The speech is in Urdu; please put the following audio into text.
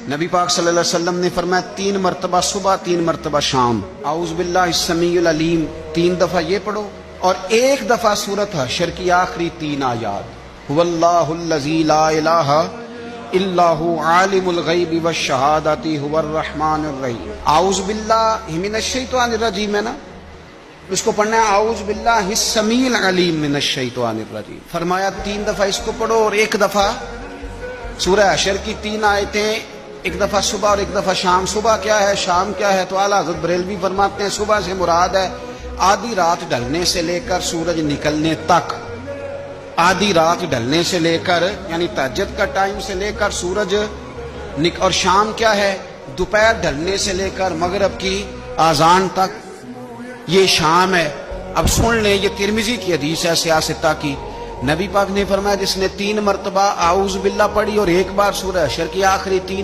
نبی پاک صلی اللہ علیہ وسلم نے فرمایا 3 مرتبہ صبح 3 مرتبہ شام اعوذ باللہ السمیع العلیم 3 دفعہ یہ پڑھو، اور 1 دفعہ سورۃ حشر کی آخری 3 آیات هو اللہ الذی لا الہ الا هو عالم الغیب والشہادۃ هو الرحمن الرحیم۔ اعوذ باللہ من الشیطان الرجیم ہے نا، اس کو پڑھنا ہے اعوذ باللہ السمیع العلیم من الشیطان الرجیم۔ فرمایا 3 دفعہ اس کو پڑھو اور 1 دفعہ سورہ حشر کی 3 آیتیں، 1 دفعہ صبح اور 1 دفعہ شام۔ صبح کیا ہے، شام کیا ہے؟ تو اعلیٰ حضرت بریلوی فرماتے ہیں صبح سے مراد ہے آدھی رات ڈھلنے سے لے کر سورج نکلنے تک، آدھی رات ڈھلنے سے لے کر یعنی تہجد کا ٹائم سے لے کر سورج اور شام کیا ہے، دوپہر ڈھلنے سے لے کر مغرب کی اذان تک، یہ شام ہے۔ اب سن لیں، یہ ترمذی کی حدیث ہے سیاستہ کی، نبی پاک نے فرمایا جس نے 3 مرتبہ اعوذ باللہ پڑھی اور 1 بار سورہ حشر کی آخری 3